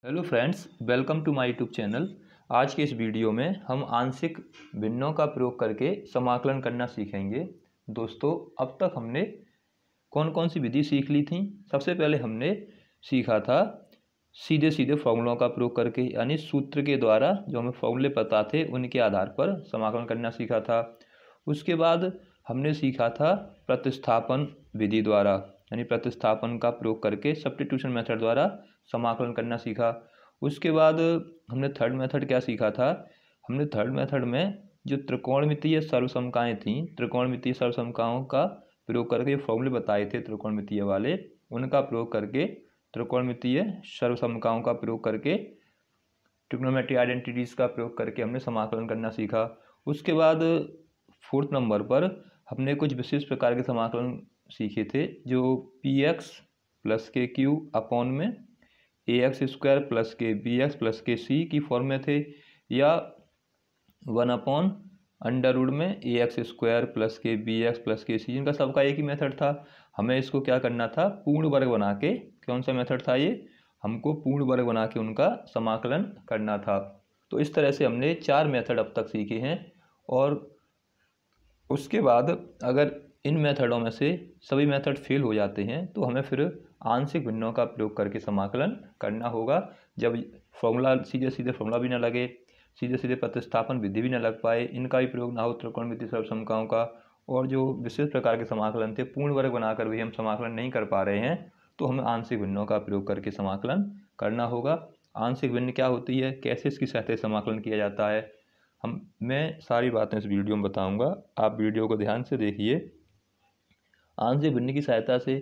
Hello friends, welcome to my YouTube channel. आज के इस वीडियो में हम आंशिक भिन्नों का प्रयोग करके समाकलन करना सीखेंगे। दोस्तों, अब तक हमने कौन कौन सी विधि सीख ली थी। सबसे पहले हमने सीखा था सीधे सीधे फॉर्मूलों का प्रयोग करके, यानी सूत्र के द्वारा जो हमें फॉर्मूले पता थे उनके आधार पर समाकलन करना सीखा था। उसके बाद हमने सीखा था प्रतिस्थापन विधि द्वारा, यानी प्रतिस्थापन का प्रयोग करके सब्स्टिट्यूशन मेथड द्वारा समाकलन करना सीखा। उसके बाद हमने थर्ड मेथड क्या सीखा था। हमने थर्ड मेथड में जो त्रिकोणमितीय सर्वसमकाएं थीं, त्रिकोणमितीय सर्वसमकाओं का प्रयोग करके फॉर्मूले बताए थे त्रिकोणमितीय वाले, उनका प्रयोग करके त्रिकोणमितीय सर्वसमकाओं का प्रयोग करके ट्रिग्नोमेट्रिक आइडेंटिटीज़ का प्रयोग करके हमने समाकलन करना सीखा। उसके बाद फोर्थ नंबर पर हमने कुछ विशेष प्रकार के समाकलन सीखे थे, जो पी एक्स प्लस के क्यू अपॉन में ए एक्स स्क्वायर प्लस के बी एक्स प्लस के सी की फॉर्म में थे, या 1/√में ए एक्स स्क्वायर प्लस के बी एक्स प्लस के सी, इनका सबका एक ही मेथड था। हमें इसको क्या करना था, पूर्ण वर्ग बना के, कौन सा मेथड था ये, हमको पूर्ण वर्ग बना के उनका समाकलन करना था। तो इस तरह से हमने 4 मेथड अब तक सीखे हैं। और उसके बाद अगर इन मेथडों में से सभी मेथड फेल हो जाते हैं तो हमें फिर आंशिक भिन्नों का प्रयोग करके समाकलन करना होगा। जब फॉर्मूला सीधे सीधे फॉर्मूला भी ना लगे, सीधे सीधे प्रतिस्थापन विधि भी ना लग पाए, इनका भी प्रयोग ना हो त्रिकोणमितीय सर्वसमकाओं का, और जो विशेष प्रकार के समाकलन थे पूर्ण वर्ग बनाकर भी हम समाकलन नहीं कर पा रहे हैं, तो हमें आंशिक भिन्नों का प्रयोग करके समाकलन करना होगा। आंशिक भिन्न क्या होती है, कैसे इसकी सहायता से समाकलन किया जाता है, मैं सारी बातें इस वीडियो में बताऊंगा। आप वीडियो को ध्यान से देखिए। आंशिक भिन्न की सहायता से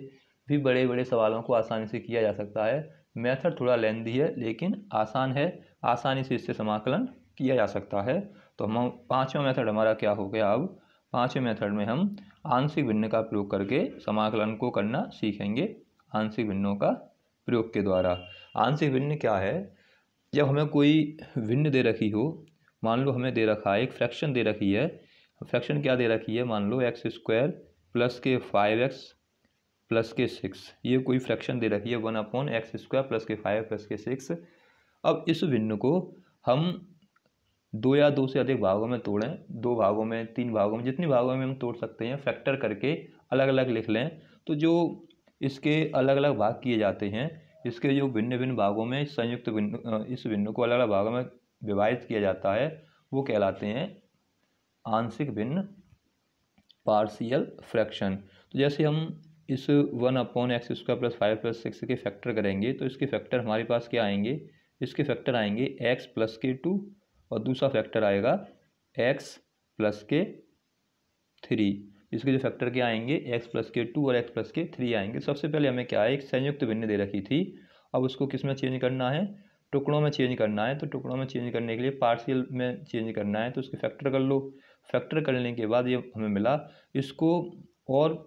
भी बड़े बड़े सवालों को आसानी से किया जा सकता है। मेथड थोड़ा लेंथी है लेकिन आसान है, आसानी से इससे समाकलन किया जा सकता है। तो हम पांचवा मेथड हमारा क्या हो गया। अब पांचवें मेथड में हम आंशिक भिन्न का प्रयोग करके समाकलन को करना सीखेंगे, आंशिक भिन्नों का प्रयोग के द्वारा। आंशिक भिन्न क्या है, जब हमें कोई भिन्न दे रखी हो, मान लो हमें दे रखा है एक फ्रैक्शन दे रखी है। फ्रैक्शन क्या दे रखी है, मान लो एक्स स्क्वायर प्लस के 5x प्लस के 6, ये कोई फ्रैक्शन दे रखी है 1/x स्क्वायर प्लस के 5 प्लस के 6। अब इस भिन्न को हम 2 या 2 से अधिक भागों में तोड़ें, 2 भागों में, 3 भागों में, जितनी भागों में हम तोड़ सकते हैं, फैक्टर करके अलग अलग लिख लें। तो जो इसके अलग अलग भाग किए जाते हैं, इसके जो भिन्न भिन्न भागों में संयुक्त भिन्न, इस भिन्न को अलग अलग भागों में विभाजित किया जाता है, वो कहलाते हैं आंशिक भिन्न, पार्शियल फ्रैक्शन। तो जैसे हम इस 1/x स्क्वायर प्लस 5 प्लस 6 के फैक्टर करेंगे तो इसके फैक्टर हमारे पास क्या आएंगे, इसके फैक्टर आएंगे x प्लस के 2 और दूसरा फैक्टर आएगा x प्लस के 3। इसके जो फैक्टर क्या आएंगे, x प्लस के 2 और x प्लस के 3 आएंगे। सबसे पहले हमें क्या है, एक संयुक्त भिन्न दे रखी थी, अब उसको किस में चेंज करना है, टुकड़ों में चेंज करना है। तो टुकड़ों में चेंज करने के लिए पार्शियल में चेंज करना है, तो उसके फैक्टर कर लो। फैक्टर करने के बाद ये हमें मिला, इसको और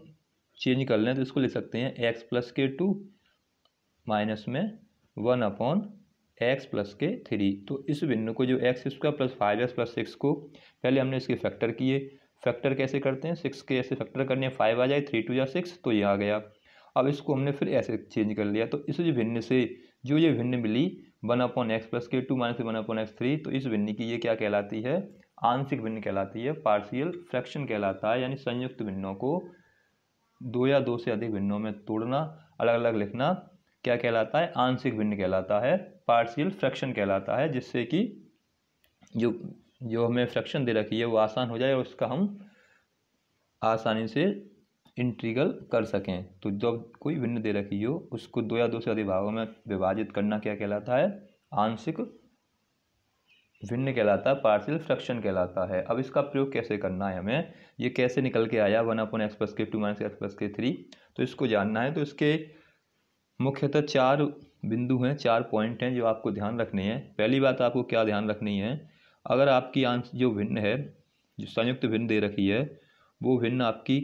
चेंज कर लें तो इसको लिख सकते हैं x प्लस के 2 माइनस में 1/x प्लस के 3। तो इस भिन्न को जो x square plus 5x plus 6 को पहले हमने इसके फैक्टर किए। फैक्टर कैसे करते हैं, 6 के ऐसे फैक्टर करने हैं, 5 आ जाए, 3 2 जा 6, तो ये आ गया। अब इसको हमने फिर ऐसे चेंज कर लिया, तो इस भिन्न से जो ये भिन्न मिली 1/x प्लस के 2 माइनस 1/x 3, तो इस भिन्न की ये क्या कहलाती है, आंशिक भिन्न कहलाती है, पार्शियल फ्रैक्शन कहलाता है। यानी संयुक्त भिन्नों को 2 या 2 से अधिक भिन्नों में तोड़ना, अलग अलग लिखना, क्या कहलाता है, आंशिक भिन्न कहलाता है, पार्शियल फ्रैक्शन कहलाता है, जिससे कि जो हमें फ्रैक्शन दे रखी है वो आसान हो जाए और उसका हम आसानी से इंटीग्रल कर सकें। तो जब कोई भिन्न दे रखी हो उसको 2 या 2 से अधिक भागों में विभाजित करना क्या कहलाता है, आंशिक भिन्न कहलाता है, पार्शियल फ्रैक्शन कहलाता है। अब इसका प्रयोग कैसे करना है, हमें ये कैसे निकल के आया 1/x प्लस के 2 माइनस x प्लस के 3, तो इसको जानना है। तो इसके मुख्यतः 4 बिंदु हैं, 4 पॉइंट हैं जो आपको ध्यान रखने हैं। पहली बात आपको क्या ध्यान रखनी है, अगर आपकी जो भिन्न है, जो संयुक्त भिन्न दे रखी है, वो भिन्न आपकी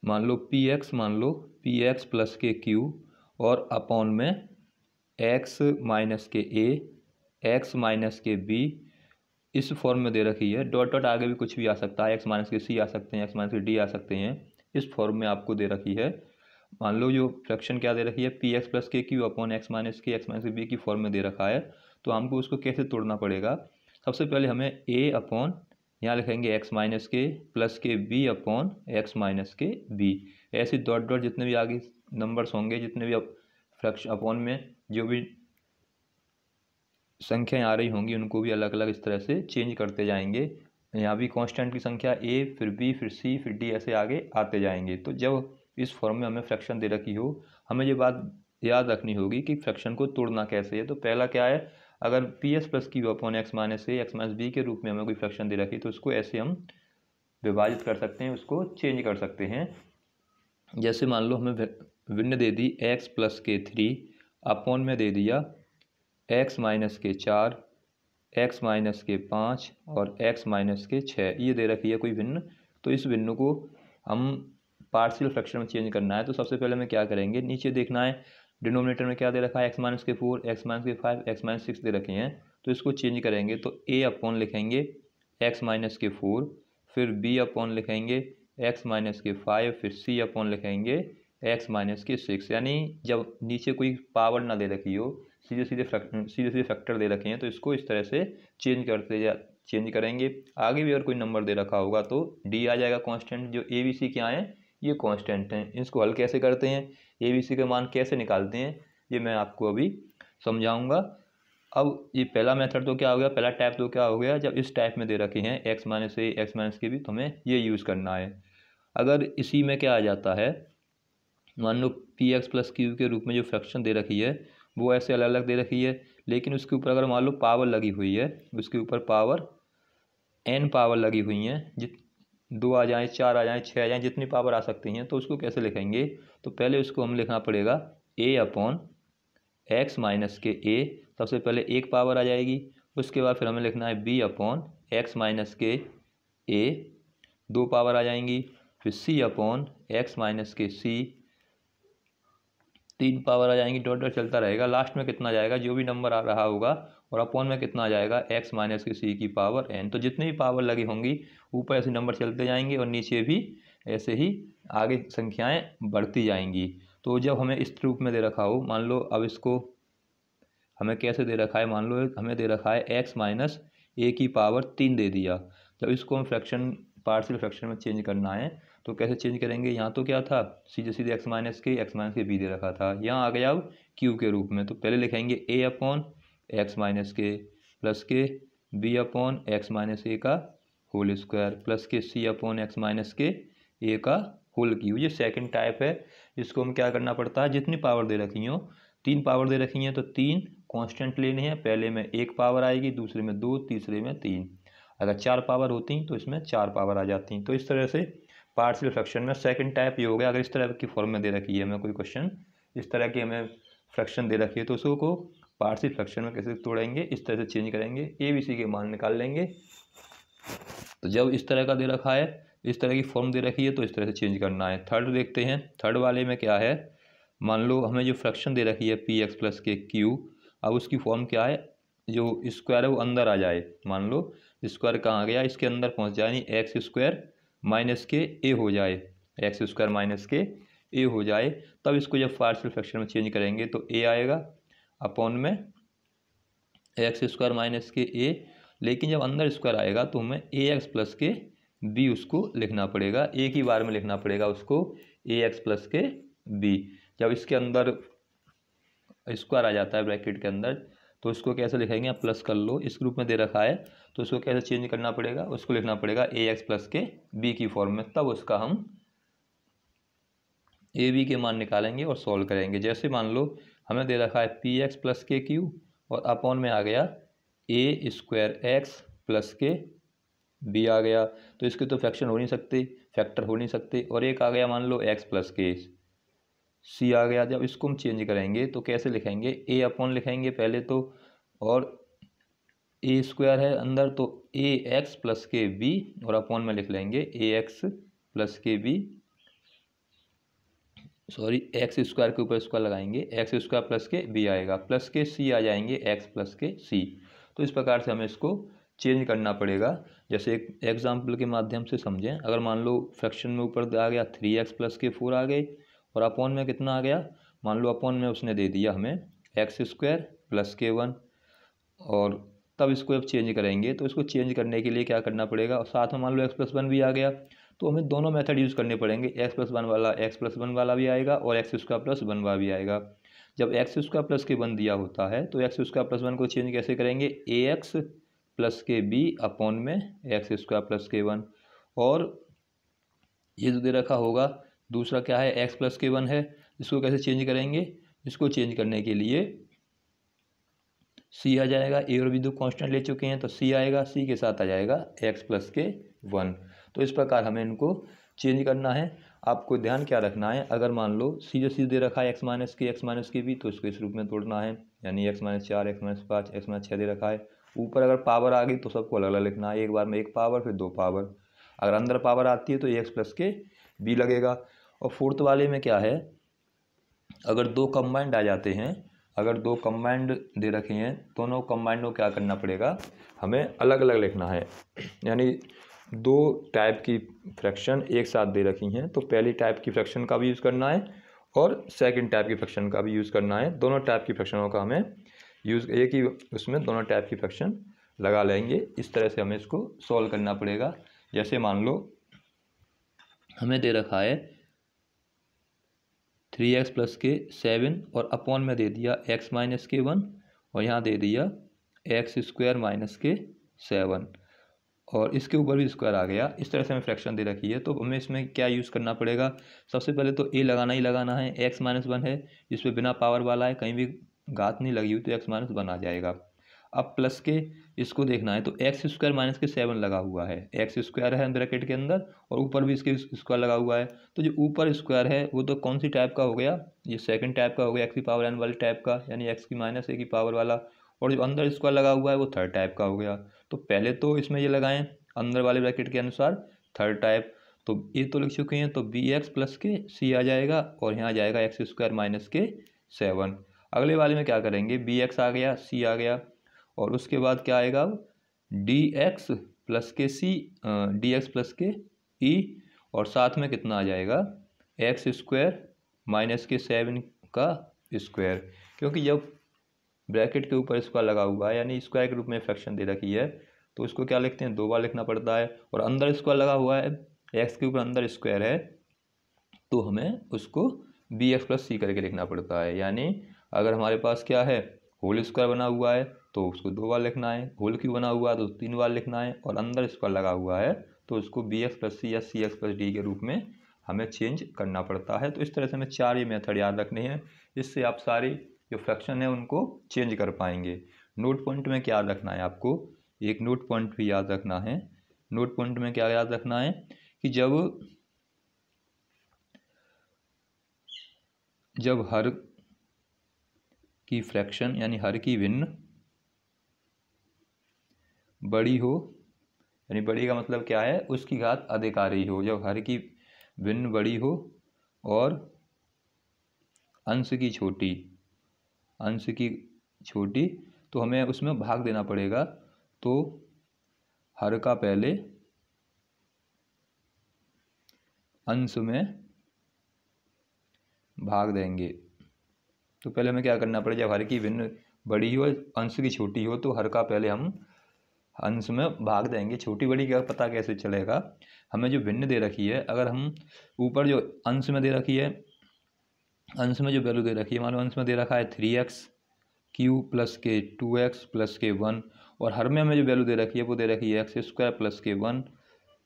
मान लो px प्लस के q और अपॉन में x माइनस के a, x माइनस के b, इस फॉर्म में दे रखी है। डॉट डॉट आगे भी कुछ भी आ सकता है, x माइनस के c आ सकते हैं, x माइनस के d आ सकते हैं, इस फॉर्म में आपको दे रखी है। मान लो जो फ्रैक्शन क्या दे रखी है, पी एक्स प्लस के क्यू अपॉन एक्स माइनस के बी की फॉर्म में दे रखा है, तो हमको उसको कैसे तोड़ना पड़ेगा। सबसे पहले हमें ए अपॉन यहाँ लिखेंगे एक्स माइनस के प्लस के बी अपॉन एक्स माइनस के बी, ऐसे डॉट डॉट जितने भी आगे नंबर्स होंगे, जितने भी फ्रैक्शन अपॉन में जो भी संख्याएं आ रही होंगी उनको भी अलग अलग इस तरह से चेंज करते जाएंगे। यहाँ भी कांस्टेंट की संख्या ए, फिर बी, फिर सी, फिर डी, ऐसे आगे आते जाएंगे। तो जब इस फॉर्म में हमें फ्रैक्शन दे रखी हो, हमें ये बात याद रखनी होगी कि फ्रैक्शन को तोड़ना कैसे है। तो पहला क्या है, अगर p s plus q upon x minus a x minus b के रूप में हमें कोई फ्रैक्शन दे रखी, तो उसको ऐसे हम विभाजित कर सकते हैं, उसको चेंज कर सकते हैं। जैसे मान लो हमें भिन्न दे दी एक्स प्लस के 3 अपॉन में दे दिया एक्स माइनस के 4, एक्स माइनस के 5 और एक्स माइनस के 6, ये दे रखी है कोई भिन्न। तो इस भिन्न को हम पार्शियल फ्रैक्शन में चेंज करना है। तो सबसे पहले हमें क्या करेंगे, नीचे देखना है डिनोमिनेटर में क्या दे रखा है, एक्स माइनस के 4, एक्स माइनस के 5, एक्स माइनस 6 दे रखे हैं। तो इसको चेंज करेंगे तो ए अपॉन लिखेंगे एक्स माइनस के 4, फिर बी अपॉन लिखेंगे एक्स माइनस के 5, फिर सी अपॉन लिखेंगे एक्स माइनस के 6। यानी जब नीचे कोई पावर ना दे रखी हो, सीधे सीधे फैक्टर दे रखे हैं, तो इसको इस तरह से चेंज करेंगे। आगे भी अगर कोई नंबर दे रखा होगा तो डी आ जाएगा कांस्टेंट। जो ए बी सी क्या है, ये कांस्टेंट हैं। इसको हल कैसे करते हैं, ए बी सी के मान कैसे निकालते हैं, ये मैं आपको अभी समझाऊंगा। अब ये पहला मेथड तो क्या हो गया, पहला टाइप तो क्या हो गया, जब इस टाइप में दे रखे हैं x minus a x minus के भी, तो हमें ये यूज़ करना है। अगर इसी में क्या आ जाता है, मान लो पी एक्स प्लस क्यू के रूप में जो फ्रैक्शन दे रखी है वो ऐसे अलग अलग दे रखी है, लेकिन उसके ऊपर अगर मान लो पावर लगी हुई है, उसके ऊपर पावर एन पावर लगी हुई हैं, जित 2 आ जाए, 4 आ जाए, 6 आ जाए, जितनी पावर आ सकती हैं, तो उसको कैसे लिखेंगे। तो पहले उसको हम लिखना पड़ेगा ए अपॉन एक्स माइनस के ए, सबसे पहले एक पावर आ जाएगी। उसके बाद फिर हमें लिखना है बी अपॉन एक्स माइनस के ए, 2 पावर आ जाएंगी। फिर सी अपॉन एक्स माइनस के सी, 3 पावर आ जाएंगी। डॉट डॉट चलता रहेगा, लास्ट में कितना जाएगा, जो भी नंबर आ रहा होगा, और अपॉन में कितना आ जाएगा एक्स माइनस के सी की पावर एन। तो जितनी भी पावर लगी होंगी ऊपर ऐसे नंबर चलते जाएंगे और नीचे भी ऐसे ही आगे संख्याएं बढ़ती जाएंगी। तो जब हमें इस रूप में दे रखा हो, मान लो अब इसको हमें कैसे दे रखा है, मान लो हमें दे रखा है एक्स माइनस ए की पावर 3 दे दिया। जब इसको हम फ्रैक्शन पार्शियल फ्रैक्शन में चेंज करना है तो कैसे चेंज करेंगे, यहाँ तो क्या था सीधे सीधे एक्स माइनस के बी दे रखा था, यहाँ आ गया अब क्यू के रूप में। तो पहले लिखेंगे ए अपॉन एक्स माइनस के प्लस के बी अपॉन एक्स माइनस ए का होल स्क्वायर प्लस के सी अपॉन एक्स माइनस के ए का होल क्यूब। ये सेकंड टाइप है। इसको हम क्या करना पड़ता है, जितनी पावर दे रखी हो, 3 पावर दे रखी हैं तो 3 कांस्टेंट लेने हैं। पहले में 1 पावर आएगी, दूसरे में 2, तीसरे में 3। अगर 4 पावर होती तो इसमें 4 पावर आ जाती। तो इस तरह से पार्शियल फ्रैक्शन में सेकंड टाइप ये हो गया। अगर इस तरह की फॉर्म में दे रखी है हमें कोई क्वेश्चन, इस तरह की हमें फ्रैक्शन दे रखी है, तो उसको पार्शियल फ्रैक्शन में कैसे तोड़ेंगे, इस तरह से चेंज करेंगे, ए बी सी के मान निकाल लेंगे। तो जब इस तरह का दे रखा है, इस तरह की फॉर्म दे रखी है, तो इस तरह से चेंज करना है। थर्ड देखते हैं, थर्ड वाले में क्या है, मान लो हमें जो फ्रैक्शन दे रखी है पी एक्स प्लस के क्यू, अब उसकी फॉर्म क्या है, जो स्क्वायर है वो अंदर आ जाए। मान लो स्क्वायर कहाँ आ गया, इसके अंदर पहुँच जाए, यानी एक्स स्क्वायर माइनस के ए हो जाए, एक्स स्क्वायर माइनस के ए हो जाए। तब इसको जब पार्शियल फ्रैक्शन में चेंज करेंगे तो ए आएगा अपॉन में एक्स स्क्वायर माइनस के ए, लेकिन जब अंदर स्क्वायर आएगा तो हमें ए एक्स प्लस के बी उसको लिखना पड़ेगा, एक ही बार में लिखना पड़ेगा उसको, ए एक्स प्लस के बी। जब इसके अंदर स्क्वायर आ जाता है ब्रैकेट के अंदर, तो इसको कैसे लिखेंगे, आप प्लस कर लो, इस ग्रुप में दे रखा है, तो इसको कैसे चेंज करना पड़ेगा, उसको लिखना पड़ेगा ए एक्स प्लस के बी की फॉर्म में। तब उसका हम ए बी के मान निकालेंगे और सॉल्व करेंगे। जैसे मान लो हमें दे रखा है पी एक्स प्लस के क्यू और अपॉन में आ गया ए स्क्वायर एक्स प्लस के बी आ गया, तो इसके तो फैक्टर हो नहीं सकते, और एक आ गया मान लो एक्स प्लस के सी आ गया। जब इसको हम चेंज करेंगे तो कैसे लिखेंगे, ए अपॉन लिखेंगे पहले तो, और ए स्क्वायर है अंदर, तो ए एक्स प्लस के बी, और अपॉन में लिख लेंगे ए एक्स प्लस के बी, सॉरी एक्स स्क्वायर के ऊपर स्क्वायर लगाएंगे, एक्स स्क्वायर प्लस के बी आएगा, प्लस के सी आ जाएंगे एक्स प्लस के सी। तो इस प्रकार से हमें इसको चेंज करना पड़ेगा। जैसे एक एग्जाम्पल के माध्यम से समझें, अगर मान लो फ्रैक्शन में ऊपर आ गया 3x प्लस के 4 आ गए, और अपॉन में कितना आ गया, मान लो अपॉन में उसने दे दिया हमें एक्स स्क्वायर प्लस के वन, और तब इसको अब चेंज करेंगे। तो इसको चेंज करने के लिए क्या करना पड़ेगा, और साथ में मान लो एक्स प्लस वन भी आ गया, तो हमें दोनों मेथड यूज़ करने पड़ेंगे। एक्स प्लस वन वाला भी आएगा और एक्स स्क्वायर प्लस वन वाला भी आएगा। जब एक्स स्क्वायर प्लस के वन दिया होता है तो एक्स स्क्वायर प्लस वन को चेंज कैसे करेंगे, ए एक्स प्लस के बी अपॉन में एक्स स्क्वायर प्लस के वन। और ये जो दे रखा होगा दूसरा क्या है, एक्स प्लस के वन है, इसको कैसे चेंज करेंगे, इसको चेंज करने के लिए सी आ जाएगा, ए और बी दो कांस्टेंट ले चुके हैं तो सी आएगा, सी के साथ आ जाएगा एक्स प्लस के वन। तो इस प्रकार हमें इनको चेंज करना है। आपको ध्यान क्या रखना है, अगर मान लो सी जो सी दे रखा है एक्स माइनस के बी, तो इसको इस रूप में तोड़ना है, यानी x minus 4, x minus 5, x minus 6 दे रखा है। ऊपर अगर पावर आ गई तो सबको अलग अलग लिखना है, एक बार में एक पावर फिर दो पावर। अगर अंदर पावर आती है तो एक्स प्लस के बी लगेगा। और फोर्थ वाले में क्या है, अगर दो कंबाइंड आ जाते हैं, अगर दो कंबाइंड दे रखे हैं, दोनों कंबाइंड को क्या करना पड़ेगा, हमें अलग अलग लिखना है। यानी दो टाइप की फ्रैक्शन एक साथ दे रखी हैं तो पहली टाइप की फ्रैक्शन का भी यूज़ करना है और सेकंड टाइप की फ्रैक्शन का भी यूज़ करना है। दोनों टाइप की फ्रैक्शनों का हमें यूज़, एक ही उसमें दोनों टाइप की फ्रैक्शन लगा लेंगे। इस तरह से हमें इसको सॉल्व करना पड़ेगा। जैसे मान लो हमें दे रखा है 3x प्लस के 7 और अपॉन में दे दिया x माइनस के 1 और यहाँ दे दिया एक्स स्क्वायर माइनस के 7 और इसके ऊपर भी स्क्वायर आ गया। इस तरह से हमें फ्रैक्शन दे रखी है तो हमें इसमें क्या यूज़ करना पड़ेगा, सबसे पहले तो ए लगाना ही लगाना है। x माइनस वन है, इस पर बिना पावर वाला है, कहीं भी घात नहीं लगी हुई तो x माइनस वन आ जाएगा। अब प्लस के इसको देखना है तो एक्स स्क्वायर माइनस के 7 लगा हुआ है, एक्स स्क्वायर है ब्रैकेट के अंदर और ऊपर भी इसके स्क्वायर लगा हुआ है। तो जो ऊपर स्क्वायर है वो तो कौन सी टाइप का हो गया, ये सेकंड टाइप का हो गया, एक्स की पावर एन वाले टाइप का, यानी एक्स की माइनस ए की पावर वाला। और जो अंदर स्क्वायर लगा हुआ है वो थर्ड टाइप का हो गया। तो पहले तो इसमें ये लगाएं अंदर वाले ब्रैकेट के अनुसार थर्ड टाइप, तो ये तो लिख चुके हैं। तो बी एक्स प्लस के सी आ जाएगा और यहाँ आ जाएगा एक्स स्क्वायर माइनस के 7। अगले वाले में क्या करेंगे, बी एक्स आ गया, सी आ गया और उसके बाद क्या आएगा, अब डी एक्स प्लस के सी, डी एक्स प्लस के ई और साथ में कितना आ जाएगा एक्स स्क्वायर माइनस के 7 का स्क्वायर। क्योंकि जब ब्रैकेट के ऊपर स्क्वायर लगा हुआ है यानी स्क्वायर के रूप में फ्रैक्शन दे रखी है तो इसको क्या लिखते हैं, दो बार लिखना पड़ता है। और अंदर स्क्वायर लगा हुआ है, एक्स के ऊपर अंदर स्क्वायर है तो हमें उसको बी एक्स प्लस सी करके लिखना पड़ता है। यानी अगर हमारे पास क्या है, होल स्क्वायर बना हुआ है तो उसको दो बार लिखना है, होल क्यूब बना हुआ है तो 3 बार लिखना है और अंदर स्क्वायर लगा हुआ है तो उसको बी एक्स प्लस सी या सी एक्स प्लस डी के रूप में हमें चेंज करना पड़ता है। तो इस तरह से हमें 4 ये मेथड याद रखने हैं, इससे आप सारी जो फ्रैक्शन है उनको चेंज कर पाएंगे। नोट पॉइंट में क्या याद रखना है आपको, एक नोट पॉइंट भी याद रखना है। नोट पॉइंट में क्या याद रखना है कि जब हर की फ्रैक्शन यानी हर की भिन्न बड़ी हो, यानी बड़ी का मतलब क्या है, उसकी घात अधिकारी हो। जब हर की भिन्न बड़ी हो और अंश की छोटी तो हमें उसमें भाग देना पड़ेगा। तो हर का पहले अंश में भाग देंगे। तो पहले हमें क्या करना पड़ेगा, जब हर की भिन्न बड़ी हो अंश की छोटी हो तो हर का पहले हम अंश में भाग देंगे। छोटी बड़ी का पता कैसे चलेगा, हमें जो भिन्न दे रखी है, अगर हम ऊपर जो अंश में दे रखी है, अंश में जो वैल्यू दे रखी है, मान लो अंश में दे रखा है 3x क्यू प्लस के 2x प्लस के 1 और हर में हमें जो वैल्यू दे रखी है वो दे रखी है एक्स स्क्वायर प्लस के 1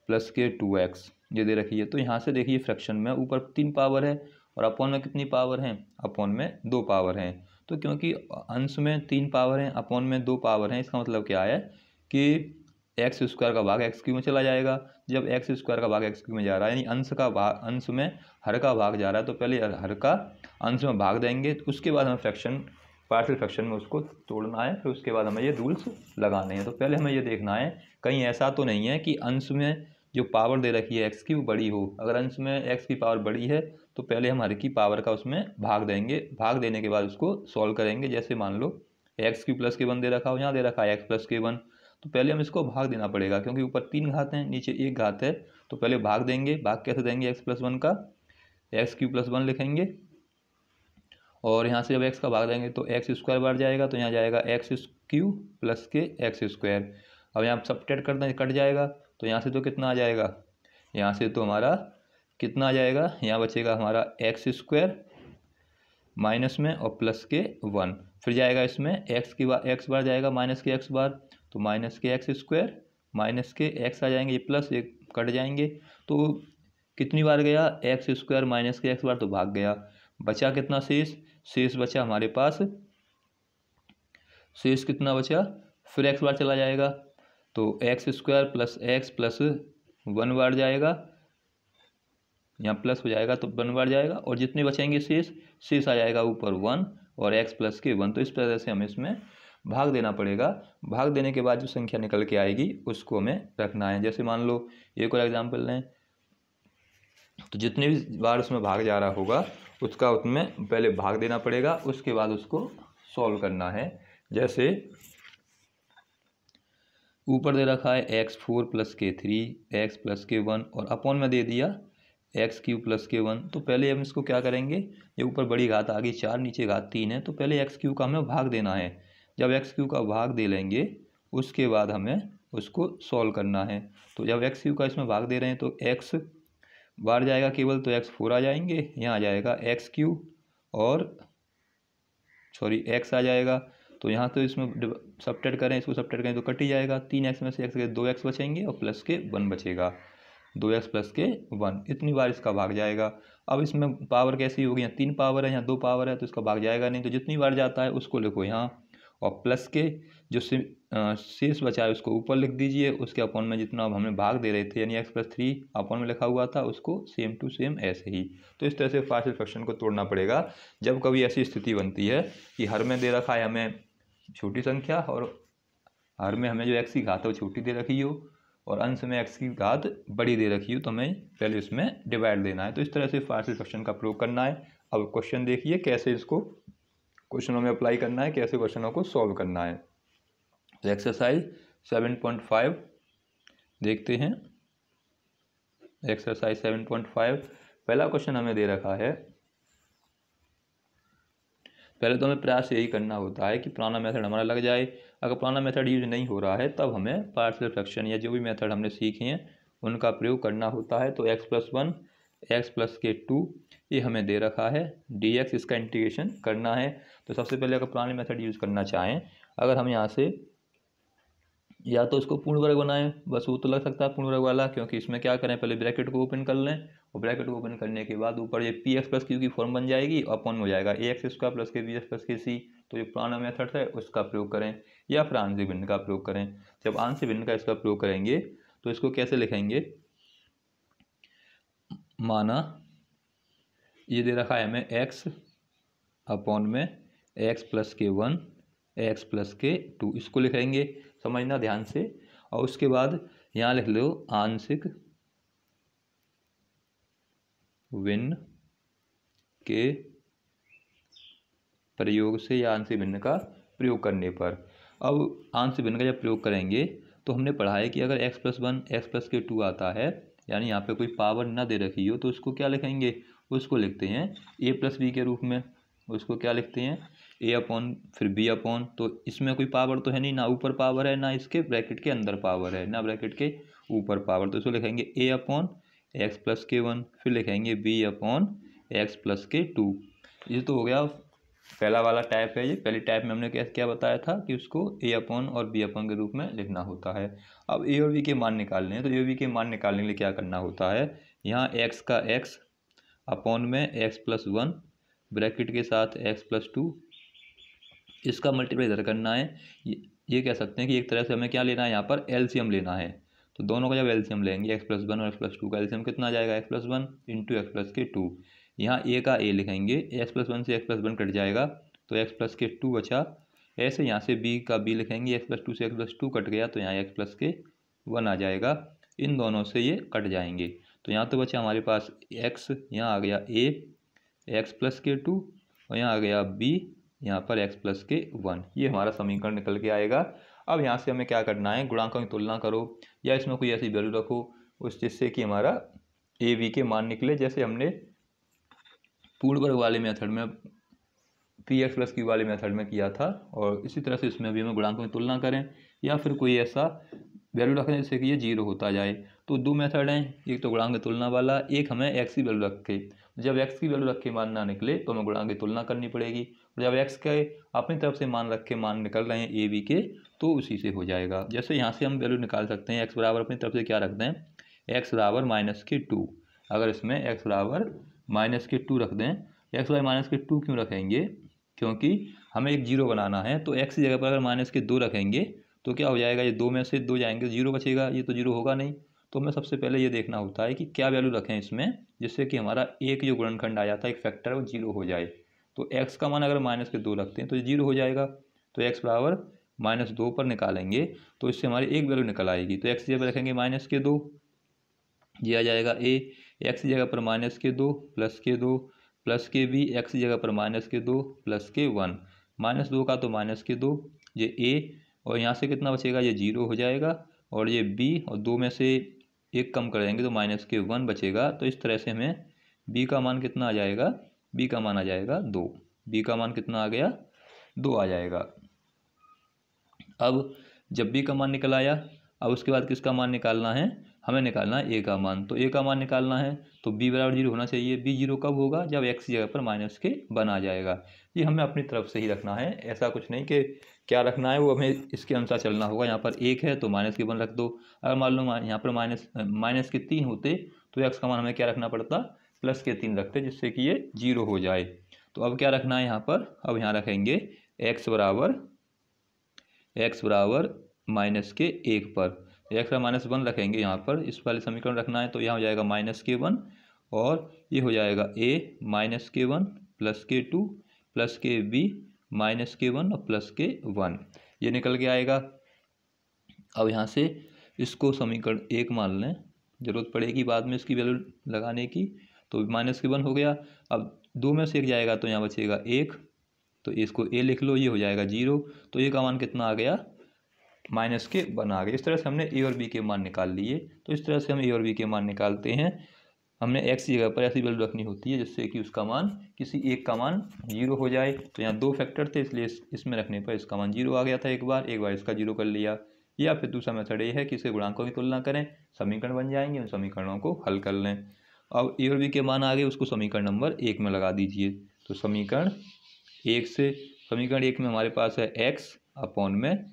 प्लस के 2x ये दे रखी है। तो यहाँ से देखिए फ्रैक्शन में ऊपर 3 पावर है और अपॉन में कितनी पावर है, अपॉन में 2 पावर हैं। तो क्योंकि अंश में 3 पावर हैं, अपॉन में 2 पावर हैं, इसका मतलब क्या है कि एक्स स्क्वायर का भाग एक्स क्यू में चला जाएगा। जब एक्स स्क्वायर का भाग एक्स क्यू में जा रहा है यानी अंश का भाग अंश में हर का भाग जा रहा है तो पहले हर का अंश में भाग देंगे, तो उसके बाद हमें फ्रैक्शन पार्शियल फ्रैक्शन में उसको तोड़ना है, फिर उसके बाद हमें ये रूल्स लगाने हैं। तो पहले हमें ये देखना है कहीं ऐसा तो नहीं है कि अंश में जो पावर दे रखी है एक्स की वो बड़ी हो। अगर अंश में एक्स की पावर बड़ी है तो पहले हम हर की पावर का उसमें भाग देंगे, भाग देने के बाद उसको सॉल्व करेंगे। जैसे मान लो एक्स क्यू प्लस के 1 दे रखा हो, यहाँ दे रखा है एक्स प्लस के 1, तो पहले हम इसको भाग देना पड़ेगा क्योंकि ऊपर 3 घात हैं नीचे 1 घात है। तो पहले भाग देंगे, भाग कैसे देंगे एक्स प्लस 1 का, एक्स क्यू प्लस 1 लिखेंगे, और यहाँ से जब एक्स का भाग देंगे तो एक्स स्क्वायर बढ़ जाएगा, तो यहाँ जाएगा एक्स क्यू प्लस के एक्स स्क्वायर। अब यहाँ सब्ट्रैक्ट कर दें, कट जाएगा, तो यहाँ से तो कितना आ जाएगा, यहाँ से तो हमारा कितना आ जाएगा, यहाँ बचेगा हमारा एक्स स्क्वायर माइनस में और प्लस के 1, फिर जाएगा इसमें एक्स की बार एक्स बार जाएगा माइनस के एक्स बार, तो माइनस के एक्स स्क्वायर माइनस के एक्स आ जाएंगे, ये प्लस एक कट जाएंगे, तो कितनी बार गया एक्स स्क्वायर माइनस के एक्स बार, तो भाग गया, बचा कितना शेष बचा हमारे पास, शेष कितना बचा, फिर एक्स बार चला जाएगा, तो एक्स स्क्वायर प्लस 1 बार जाएगा, यहाँ प्लस हो जाएगा तो 1 बार जाएगा, और जितने बचेंगे शेष आ जाएगा ऊपर 1 और एक्स प्लस के 1। तो इस तरह से हमें इसमें भाग देना पड़ेगा। भाग देने के बाद जो संख्या निकल के आएगी उसको हमें रखना है। जैसे मान लो एक और एग्जाम्पल लें, तो जितने भी बार उसमें भाग जा रहा होगा उसका उसमें पहले भाग देना पड़ेगा, उसके बाद उसको सॉल्व करना है। जैसे ऊपर दे रखा है x4 प्लस के 3 एक्स प्लस के 1 और अपॉन में दे दिया एक्स क्यू प्लस के 1। तो पहले हम इसको क्या करेंगे, ये ऊपर बड़ी घात आ गई 4 नीचे घात 3 है, तो पहले एक्स क्यू का हमें भाग देना है। जब एक्स क्यू का भाग दे लेंगे उसके बाद हमें उसको सॉल्व करना है। तो जब एक्स क्यू का इसमें भाग दे रहे हैं तो एक्स बार जाएगा केवल, तो x4 आ जाएंगे, यहाँ आ जाएगा एक्स क्यू और एक्स आ जाएगा, तो यहाँ तो इसमें सब्ट्रैक्ट करें, इसको सब्ट्रैक्ट करें तो कट ही जाएगा, 3x में से x के 2x बचेंगे और प्लस के 1 बचेगा, 2x प्लस के 1, इतनी बार इसका भाग जाएगा। अब इसमें पावर कैसी होगी, यहाँ 3 पावर है, यहाँ 2 पावर है, तो इसका भाग जाएगा नहीं, तो जितनी बार जाता है उसको लिखो यहाँ, और प्लस के जो शेष बचा है उसको ऊपर लिख दीजिए, उसके अपॉन में जितना अब हमें भाग दे रहे थे यानी x प्लस 3 अपॉन में लिखा हुआ था उसको सेम टू सेम ऐसे ही। तो इस तरह से पार्शियल फ्रैक्शन को तोड़ना पड़ेगा। जब कभी ऐसी स्थिति बनती है कि हर में दे रखा है हमें छोटी संख्या और हर में हमें जो x की घात है वो छोटी दे रखी हो और अंश में x की घात बड़ी दे रखी हो, तो हमें पहले इसमें डिवाइड देना है। तो इस तरह से पार्शियल फ्रैक्शन का प्रयोग करना है। अब क्वेश्चन देखिए कैसे इसको क्वेश्चनों में अप्लाई करना है, कैसे क्वेश्चनों को सॉल्व करना है। तो एक्सरसाइज 7.5 देखते हैं। एक्सरसाइज 7.5 पहला क्वेश्चन हमें दे रखा है। पहले तो हमें प्रयास यही करना होता है कि पुराना मेथड हमारा लग जाए। अगर पुराना मेथड यूज नहीं हो रहा है तब हमें पार्शियल फ्रैक्शन या जो भी मेथड हमने सीखे हैं उनका प्रयोग करना होता है। तो x प्लस 1 एक्स प्लस के 2 ये हमें दे रखा है, dx इसका इंटीग्रेशन करना है। तो सबसे पहले अगर पुराने मेथड यूज़ करना चाहें, अगर हम यहाँ से या तो इसको पूर्ण वर्ग बनाएं, बस वो तो लग सकता है पूर्ण वर्ग वाला, क्योंकि इसमें क्या करें पहले ब्रैकेट को ओपन कर लें और ब्रैकेट को ओपन करने के बाद ऊपर ये पी एक्स प्लस क्यू की फॉर्म बन जाएगी, अपॉन हो जाएगा ए एक्स स्क्वायर प्लस के बी एक्स प्लस के सी। तो ये पुराना मेथड है उसका प्रयोग करें या फिर आंशिक भिन्न का प्रयोग करें। जब आंशिक भिन्न का इसका प्रयोग करेंगे तो इसको कैसे लिखेंगे, माना ये दे रखा है हमें एक्स अपॉन में एक्स प्लस के 1 एक्स प्लस के 2, इसको लिखेंगे, समझना ध्यान से। और उसके बाद यहाँ लिख लो आंशिक भिन्न के प्रयोग से या आंशिक भिन्न का प्रयोग करने पर। अब आंशिक भिन्न का जब प्रयोग करेंगे तो हमने पढ़ा है कि अगर x प्लस 1 एक्स प्लस के 2 आता है, यानी यहाँ पे कोई पावर ना दे रखी हो, तो उसको क्या लिखेंगे, उसको लिखते हैं a प्लस बी के रूप में। उसको क्या लिखते हैं, a अपॉन फिर b अपॉन। तो इसमें कोई पावर तो है नहीं, ना ऊपर पावर है ना इसके ब्रैकेट के अंदर पावर है ना ब्रैकेट के ऊपर पावर, तो इसको लिखेंगे a अपॉन एक्स प्लस के 1, फिर लिखेंगे b अपॉन एक्स प्लस के 2। ये तो हो गया पहला वाला टाइप है। ये पहली टाइप में हमने क्या बताया था कि उसको a अपॉन और b अपॉन के रूप में लिखना होता है। अब a और b के मान निकालने हैं, तो a और b के मान निकालने के लिए क्या करना होता है, यहाँ x का x अपॉन में x प्लस 1 ब्रैकेट के साथ x प्लस 2, इसका मल्टीप्लाई इधर करना है। ये कह सकते हैं कि एक तरह से हमें क्या लेना है, यहाँ पर एलसीएम लेना है। तो दोनों का जब एलसीएम लेंगे x प्लस 1 और x प्लस 2 का एलसीएम कितना आ जाएगा, x plus 1 into x plus के 2। यहाँ a का a लिखेंगे, x प्लस 1 से x प्लस 1 कट जाएगा तो x प्लस के 2 बचा। ऐसे यहाँ से b का b लिखेंगे, x प्लस 2 से x प्लस 2 कट गया तो यहाँ x प्लस के 1 आ जाएगा। इन दोनों से ये कट जाएंगे तो यहाँ तो बचा हमारे पास x, यहाँ आ गया a x प्लस के 2 और यहाँ आ गया b यहाँ पर x प्लस के 1। ये हमारा समीकरण निकल के आएगा। अब यहाँ से हमें क्या करना है, गुणांकों की तुलना करो या इसमें कोई ऐसी वैल्यू रखो उस जिससे कि हमारा a b के मान निकले। जैसे हमने पूर्ण वर्ग वाले मेथड में पी एक्स प्लस क्यू वाले मेथड में किया था, और इसी तरह से इसमें भी हमें गुणांकों में तुलना करें या फिर कोई ऐसा वैल्यू रखें जिससे कि ये जीरो होता जाए। तो दो मेथड हैं, एक तो गुणांक की तुलना वाला, एक हमें एक्स की वैल्यू रख के, जब एक्स की वैल्यू रख के मान ना निकले तो हमें गुणांक की तुलना करनी पड़ेगी, और जब एक्स के अपनी तरफ से मान रख के मान निकल रहे हैं ए बी के तो उसी से हो जाएगा। जैसे यहाँ से हम वैल्यू निकाल सकते हैं, एक्स बराबर अपनी तरफ से क्या रखते हैं, एक्स बराबर -2। अगर इसमें एक्स बराबर -2 रख दें, एक्स बराबर -2 क्यों रखेंगे, क्योंकि हमें एक जीरो बनाना है, तो एक्स की जगह पर अगर -2 रखेंगे तो क्या हो जाएगा, ये दो में से दो जाएंगे, जीरो बचेगा, ये तो जीरो होगा नहीं। तो हमें सबसे पहले ये देखना होता है कि क्या वैल्यू रखें इसमें, जिससे कि हमारा एक जो गुणनखंड आ जाता है, एक फैक्टर वो जीरो हो जाए। तो एक्स का मान अगर -2 रखते हैं तो ये जीरो हो जाएगा, तो एक्स बराबर -2 पर निकालेंगे तो इससे हमारी एक वैल्यू निकल आएगी। तो एक्स की जगह रखेंगे -2, ये आ जाएगा ए, एक्स की जगह पर -2 +2 प्लस के बी, एक्स की जगह पर -2 +1, -2 का तो -2, ये ए, और यहाँ से कितना बचेगा, ये जीरो हो जाएगा, और ये बी, और दो में से एक कम कर देंगे तो -1 बचेगा। तो इस तरह से हमें बी का मान कितना आ जाएगा, बी का मान आ जाएगा 2, बी का मान कितना आ गया, 2 आ जाएगा। अब जब बी का मान निकल आया, अब उसके बाद किसका मान निकालना है, हमें निकालना है ए का मान। तो ए का मान निकालना है तो बी बराबर जीरो होना चाहिए। बी जीरो कब होगा, जब एक्स की जगह पर -1 आ जाएगा। ये हमें अपनी तरफ से ही रखना है, ऐसा कुछ नहीं कि क्या रखना है, वो हमें इसके अनुसार चलना होगा। यहाँ पर 1 है तो -1 रख दो, अगर मान लो यहाँ पर -3 होते तो एक्स का मान हमें क्या रखना पड़ता, +3 रखते, जिससे कि ये जीरो हो जाए। तो अब क्या रखना है यहाँ पर, अब यहाँ रखेंगे एक्स बराबर -1 पर, एक्स का -1 रखेंगे यहाँ पर, इस वाले समीकरण रखना है, तो यहाँ हो जाएगा -1 और ये हो जाएगा a -1 +2 प्लस के बी -1 और +1, ये निकल के आएगा। अब यहाँ से इसको समीकरण 1 मान लें, जरूरत पड़ेगी बाद में इसकी वैल्यू लगाने की। तो -1 हो गया, अब दो में से एक जाएगा तो यहाँ बचेगा 1, तो इसको a लिख लो, ये हो जाएगा 0, तो ये का मान कितना आ गया, -1 आ गया। इस तरह से हमने ए और बी के मान निकाल लिए। तो इस तरह से हम ए और बी के मान निकालते हैं। हमने एक्स की जगह पर ऐसी वैल्यू रखनी होती है जिससे कि उसका मान, किसी एक का मान 0 हो जाए। तो यहाँ दो फैक्टर थे, इसलिए इसमें रखने पर इसका मान 0 आ गया था, एक बार इसका 0 कर लिया। या फिर दूसरा मेथड ये है कि इसे गुणांकों की तुलना करें, समीकरण बन जाएंगे, उन समीकरणों को हल कर लें। अब ए और बी के मान आ गए, उसको समीकरण नंबर 1 में लगा दीजिए। तो समीकरण 1 में हमारे पास है एक्स अपॉन में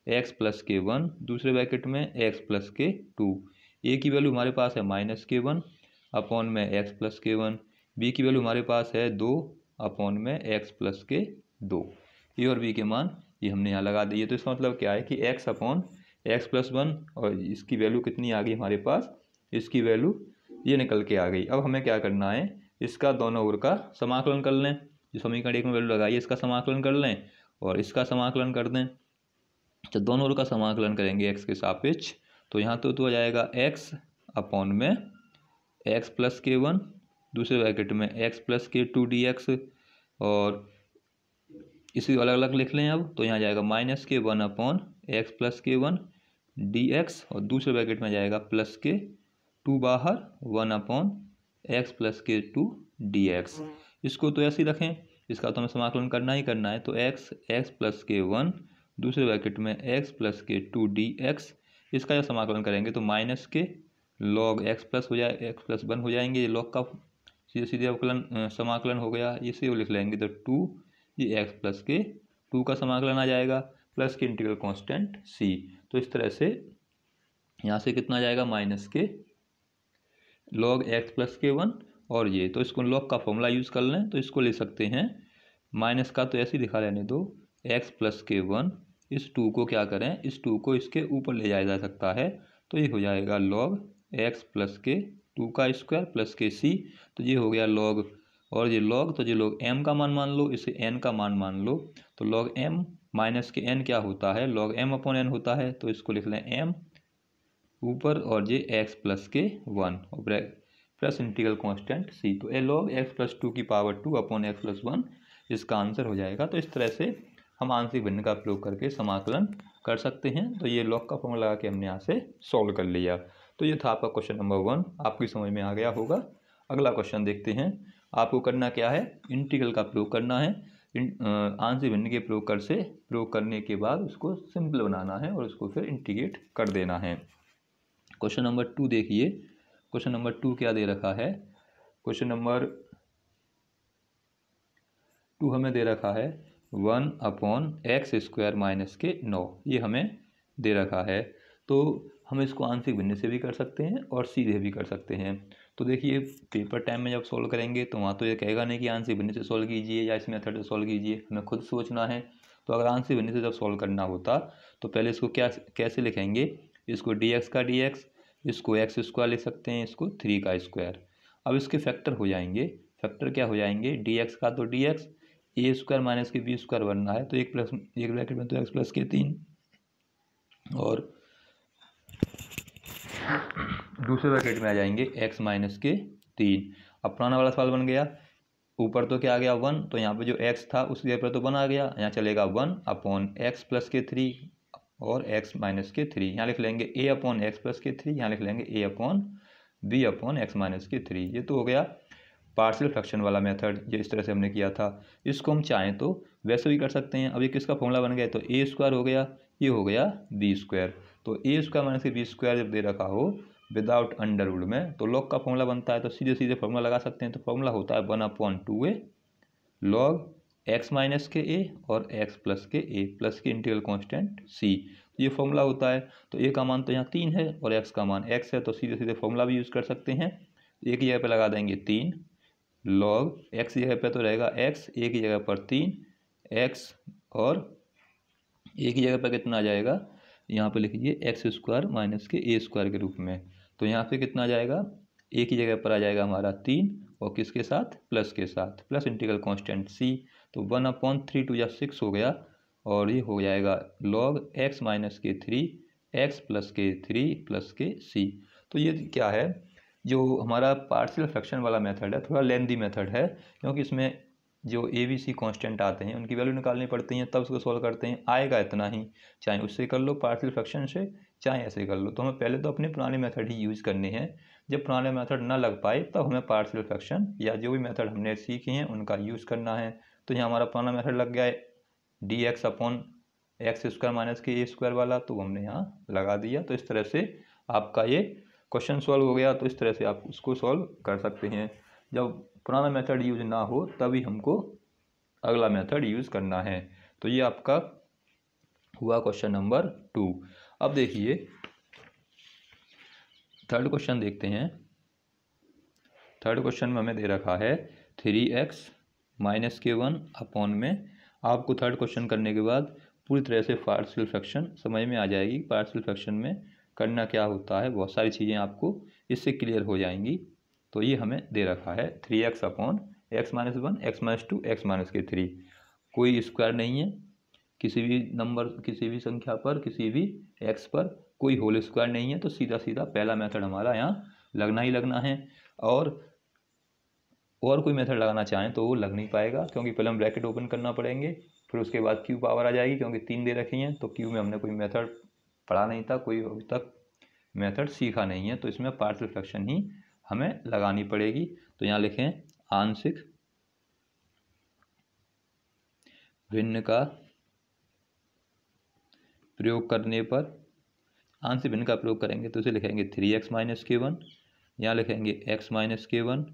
x + k1, दूसरे ब्रैकेट में x + k2, a की वैल्यू हमारे पास है -k1 अपॉन में x + k1, b की वैल्यू हमारे पास है 2 अपॉन में x + k2। ए और बी के मान ये हमने यहाँ लगा दिए। तो इसका मतलब क्या है कि x अपॉन x + 1, और इसकी वैल्यू कितनी आ गई हमारे पास, इसकी वैल्यू ये निकल के आ गई। अब हमें क्या करना है, इसका दोनों ओर का समाकलन कर लें। जो समीकरण 1 में वैल्यू लगाई इसका समाकलन कर लें और इसका समाकलन कर दें। तो दोनों ओर का समाकलन करेंगे x के सापेक्ष, तो यहाँ तो आ जाएगा x अपॉन में x + k1, दूसरे ब्रैकेट में x + k2 dx, और इसी अलग अलग लिख लें। अब तो यहाँ जाएगा -k1 upon x + k1 dx, और दूसरे ब्रैकेट में जाएगा +k2 बाहर 1 अपॉन x + k2 dx। इसको तो ऐसे ही रखें, इसका तो हमें समाकलन करना ही करना है। तो x + k1, दूसरे ब्रैकेट में x + k2 dx, इसका जब समाकलन करेंगे तो -k log x प्लस हो जाए, x + 1 हो जाएंगे, ये log का सीधे सीधे अवकलन समाकलन हो गया। इसे वो लिख लेंगे तो 2, ये x + k2 का समाकलन आ जाएगा, प्लस के इंटीग्रल कांस्टेंट c। तो इस तरह से यहाँ से कितना आ जाएगा, -k log x + k1, और ये तो इसको log का फॉर्मूला यूज़ कर लें तो इसको ले सकते हैं, माइनस का तो ऐसे ही दिखा रहने दो, x + k1, इस 2 को क्या करें, इस 2 को इसके ऊपर ले जाया जा सकता है। तो ये हो जाएगा log x + k2 का स्क्वायर प्लस के सी, तो ये हो गया log, और ये log, तो ये log m का मान मान लो, इसे n का मान मान लो। तो log m माइनस के n क्या होता है, log m अपॉन n होता है। तो इसको लिख लें m ऊपर, और ये x + k1 और प्लस इंटीग्रल कांस्टेंट c। तो ए log x + 2 की पावर 2 अपॉन x + 1 इसका आंसर हो जाएगा। तो इस तरह से हम आंशिक भिन्न का प्रयोग करके समाकलन कर सकते हैं। तो ये log का फॉर्मूला लगा के हमने यहाँ से सॉल्व कर लिया। तो ये था आपका क्वेश्चन नंबर 1, आपकी समझ में आ गया होगा। अगला क्वेश्चन देखते हैं। आपको करना क्या है, इंटीग्रल का प्रयोग करना है। आंशिक भिन्न के प्रयोग करने के बाद उसको सिंपल बनाना है और उसको फिर इंटीग्रेट कर देना है। क्वेश्चन नंबर 2 देखिए, क्वेश्चन नंबर 2 क्या दे रखा है। क्वेश्चन नंबर 2 हमें दे रखा है 1/x² - 9, ये हमें दे रखा है। तो हम इसको आंशिक भिन्न से भी कर सकते हैं और सीधे भी कर सकते हैं। तो देखिए पेपर टाइम में जब सॉल्व करेंगे तो वहाँ तो ये कहेगा नहीं कि आंशिक भिन्न से सॉल्व कीजिए या इस मेथड से सॉल्व कीजिए, हमें खुद सोचना है। तो अगर आंशिक भिन्न से जब सॉल्व करना होता तो पहले इसको कैसे लिखेंगे, इसको dx का dx, इसको x² लिख सकते हैं, इसको 3 का स्क्वायर। अब इसके फैक्टर हो जाएंगे, फैक्टर क्या हो जाएंगे, dx का तो dx, a² - b² बनना है तो एक ब्रैकेट में तो x + k3 और दूसरे ब्रैकेट में आ जाएंगे x - k3। अब पुराना वाला सवाल बन गया, ऊपर तो क्या आ गया 1, तो यहाँ पे जो x था उसकी जगह पर तो 1 आ गया, यहाँ चलेगा 1/x + k3 और x - k3, यहाँ लिख लेंगे a/x + k3, यहाँ लिख लेंगे a/b/x - k3। ये तो हो गया पार्शियल फ्रैक्शन वाला मेथड, जो इस तरह से हमने किया था। इसको हम चाहें तो वैसे भी कर सकते हैं। अभी किसका फॉर्मूला बन गया, तो a² हो गया, ये हो गया b²। तो a² - b² जब दे रखा हो विदाउट अंडर रूट में तो लॉग का फॉर्मूला बनता है, तो सीधे सीधे फॉर्मूला लगा सकते हैं। तो फॉर्मूला होता है 1/2a log x - ka और x + ka प्लस के इंटीग्रल कांस्टेंट c। तो ये फॉर्मूला होता है। तो a का मान तो यहाँ 3 है और x का मान x है, तो सीधे सीधे फॉर्मूला भी यूज़ कर सकते हैं। एक ही जगह पे लगा देंगे 3 log x की जगह पे तो रहेगा x, एक ही जगह पर 3 x और एक ही जगह पर कितना आ जाएगा, यहाँ पे लिखिए x² - के a² के रूप में। तो यहाँ पे कितना आ जाएगा, एक ही जगह पर आ जाएगा हमारा 3 और किसके साथ, प्लस के साथ, प्लस इंटीग्रल कांस्टेंट c। तो 1/3 2 या 6 हो गया और ये हो जाएगा log x - k3 x + k3 + के c। तो ये क्या है, जो हमारा पार्शियल फ्रैक्शन वाला मेथड है थोड़ा लेंदी मेथड है, क्योंकि इसमें जो ABC कांस्टेंट आते हैं उनकी वैल्यू निकालनी पड़ती है, तब उसको सॉल्व करते हैं। आएगा इतना ही, चाहे उससे कर लो पार्शियल फ्रैक्शन से, चाहे ऐसे कर लो। तो हमें पहले तो अपने पुराने मेथड ही यूज़ करने हैं। जब पुराने मेथड ना लग पाए तब हमें पार्शियल फ्रैक्शन या जो भी मेथड हमने सीखे हैं उनका यूज़ करना है। तो यहाँ हमारा पुराना मेथड लग गया है dx/x² - के a² वाला, तो हमने यहाँ लगा दिया। तो इस तरह से आपका ये क्वेश्चन सॉल्व हो गया। तो इस तरह से आप उसको सॉल्व कर सकते हैं। जब पुराना मेथड यूज ना हो तभी हमको अगला मेथड यूज़ करना है। तो ये आपका हुआ क्वेश्चन नंबर 2। अब देखिए थर्ड क्वेश्चन देखते हैं। थर्ड क्वेश्चन में हमें दे रखा है 3x - k1 में। आपको थर्ड क्वेश्चन करने के बाद पूरी तरह से पार्शियल फ्रैक्शन समझ में आ जाएगी। पार्शियल फ्रैक्शन में करना क्या होता है, बहुत सारी चीज़ें आपको इससे क्लियर हो जाएंगी। तो ये हमें दे रखा है 3x/x - 1 x - 2 x - k3। कोई स्क्वायर नहीं है, किसी भी नंबर, किसी भी संख्या पर, किसी भी x पर कोई होल स्क्वायर नहीं है। तो सीधा सीधा पहला मेथड हमारा यहाँ लगना ही लगना है। और कोई मेथड लगाना चाहें तो वो लग नहीं पाएगा, क्योंकि पहले हम ब्रैकेट ओपन करना पड़ेंगे, फिर उसके बाद क्यू पावर आ जाएगी, क्योंकि 3 दे रखी हैं। तो क्यू में हमने कोई मेथड पढ़ा नहीं था, कोई अभी तक मेथड सीखा नहीं है। तो इसमें पार्शियल फ्रैक्शन ही हमें लगानी पड़ेगी। तो यहाँ लिखें आंशिक भिन्न का प्रयोग करने पर, आंशिक भिन्न का प्रयोग करेंगे तो इसे लिखेंगे 3x - k1, यहाँ लिखेंगे x - k1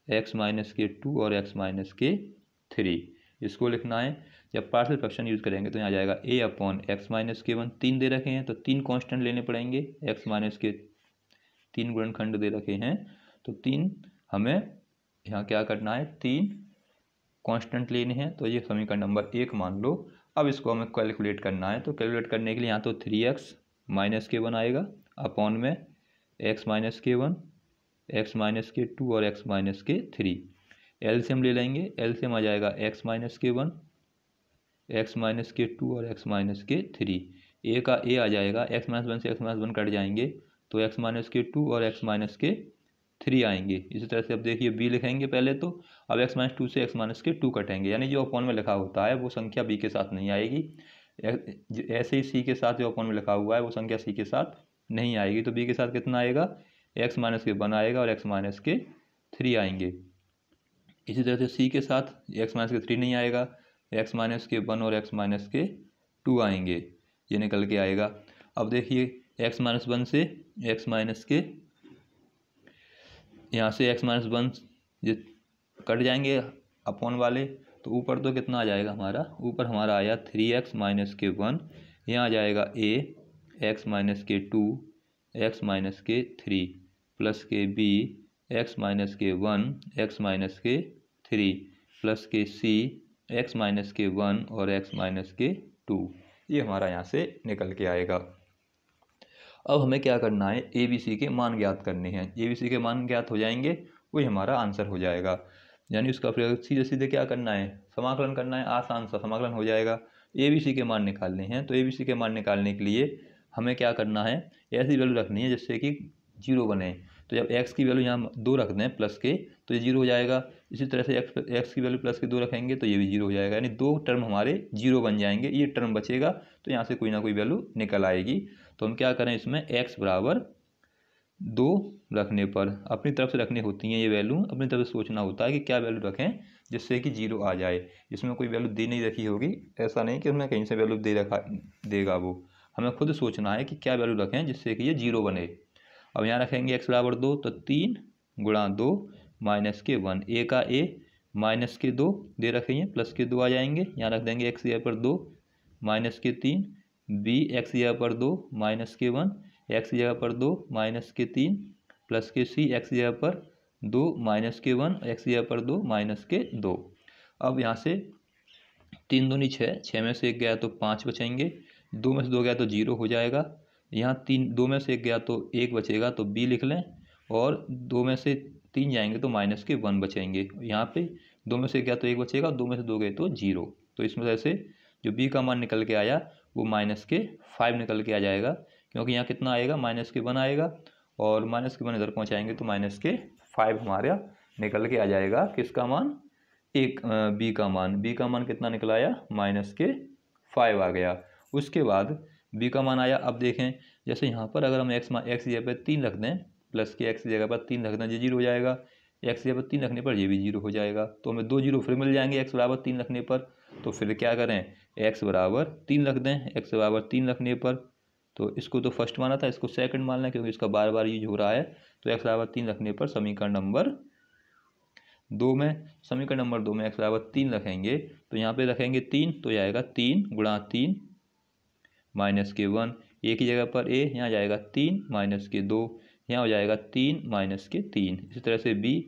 x - k2 और x - k3। इसको लिखना है। जब पार्शियल फ्रैक्शन यूज़ करेंगे तो यहाँ जाएगा a/x - k1, 3 दे रखे हैं तो 3 कांस्टेंट लेने पड़ेंगे। x - k 3 गुणनखंड दे रखे हैं तो 3 हमें यहाँ क्या करना है, 3 कांस्टेंट लेने हैं। तो ये समीकरण नंबर 1 मान लो। अब इसको हमें कैलकुलेट करना है। तो कैलकुलेट करने के लिए यहाँ तो 3x - k1 आएगा अपॉन में x - k1 x - k2 और x - k3। एलसीएम ले लेंगे, एलसीएम आ जाएगा x - k1 x - k2 और x - k3। ए का ए आ जाएगा, x - 1 से x - 1 कट जाएंगे तो x - k2 और x - k3 आएंगे। इसी तरह से अब देखिए b लिखेंगे पहले तो। अब x - 2 से x - k2 कटेंगे, यानी जो अपॉन में लिखा होता है वो संख्या b के साथ नहीं आएगी। ऐसे ही c के साथ जो अपॉन में लिखा हुआ है वो संख्या c के साथ नहीं आएगी। तो b के साथ कितना आएगा, x - k1 आएगा और x - k3 आएंगे। इसी तरह से सी के साथ एक्स माइनस के 3 नहीं आएगा, एक्स माइनस के 1 और एक्स माइनस के 2 आएंगे, ये निकल के आएगा। अब देखिए एक्स माइनस 1 से एक्स माइनस के, यहाँ से एक्स माइनस 1 ये कट जाएंगे अपॉन वाले, तो ऊपर तो कितना आ जाएगा हमारा, ऊपर हमारा आया 3x माइनस के 1, यहाँ आ जाएगा a एक्स माइनस के 2 एक्स माइनस के 3 प्लस के b एक्स माइनस के 1 एक्स माइनस के 3 प्लस के c एक्स माइनस के 1 और एक्स माइनस के 2, ये हमारा यहाँ से निकल के आएगा। अब हमें क्या करना है, ए बी सी के मान ज्ञात करने हैं। ए बी सी के मान ज्ञात हो जाएंगे, वही हमारा आंसर हो जाएगा। यानी उसका फिर सीधे सीधे क्या करना है, समाकलन करना है, आसान सा समाकलन हो जाएगा। ए बी सी के मान निकालने हैं, तो ए बी सी के मान निकालने के लिए हमें क्या करना है, ऐसी वैल्यू रखनी है जिससे कि 0 बने। तो जब x की वैल्यू यहाँ 2 रख दें प्लस के, तो ये 0 हो जाएगा। इसी तरह से x की वैल्यू प्लस के 2 रखेंगे तो ये भी 0 हो जाएगा, यानी 2 टर्म हमारे 0 बन जाएंगे। ये टर्म बचेगा तो यहाँ से कोई ना कोई वैल्यू निकल आएगी। तो हम क्या करें, इसमें x बराबर 2 रखने पर, अपनी तरफ से रखनी होती हैं ये वैल्यू, अपनी तरफ से सोचना होता है कि क्या वैल्यू रखें जिससे कि 0 आ जाए। इसमें कोई वैल्यू दे नहीं रखी होगी, ऐसा नहीं कि उसमें कहीं से वैल्यू देगा वो, हमें खुद सोचना है कि क्या वैल्यू रखें जिससे कि ये 0 बने। अब यहाँ रखेंगे x बराबर 2, तो 3 गुणा 2 माइनस के 1, a का a माइनस के 2 दे रखेंगे, प्लस के 2 आ जाएंगे। यहाँ रख देंगे x यहाँ पर 2 माइनस के 3, b x यहाँ पर 2 माइनस के 1, x जगह पर 2 माइनस के 3 प्लस के c x जगह पर 2 माइनस के 1, x जगह पर 2 माइनस के 2। अब यहाँ से 3 दूनी 6, 6 में से 1 गया तो 5 बचेंगे, 2 में से 2 गया तो 0 हो जाएगा। यहाँ 2 में से 1 गया तो 1 बचेगा, तो b लिख लें, और 2 में से 3 जाएंगे तो माइनस के 1 बचेंगे। यहाँ पे 2 में से 1 गया तो 1 बचेगा, 2 में से 2 गए तो 0। तो इस वजह से जो b का मान निकल के आया वो माइनस के 5 निकल के आ जाएगा, क्योंकि यहाँ कितना आएगा, माइनस के 1 आएगा, और माइनस के 1 इधर पहुँचाएंगे तो माइनस के 5 हमारा निकल के आ जाएगा। किसका मान, b का मान कितना निकल आया, माइनस के 5 आ गया। उसके बाद b का मान आया। अब देखें, जैसे यहाँ पर अगर हम x जगह पर 3 रख दें, प्लस के x जगह पर 3 रख दें, ये 0 हो जाएगा। x जगह पर 3 रखने पर ये भी 0 हो जाएगा, तो हमें 2 0 फिर मिल जाएंगे x बराबर 3 रखने पर। तो फिर क्या करें, x बराबर 3 रख दें, x बराबर 3 रखने पर, तो इसको तो फर्स्ट माना था, इसको सेकंड मान लें क्योंकि इसका बार बार यूज हो रहा है। तो x बराबर 3 रखने पर समीकरण नंबर 2 में x बराबर 3 रखेंगे, तो यहाँ पे रखेंगे 3, तो यह आएगा 3 गुणा 3 माइनस के 1, a की जगह पर a, यहाँ जाएगा 3 माइनस के 2, यहाँ हो जाएगा 3 माइनस के 3। इसी तरह से b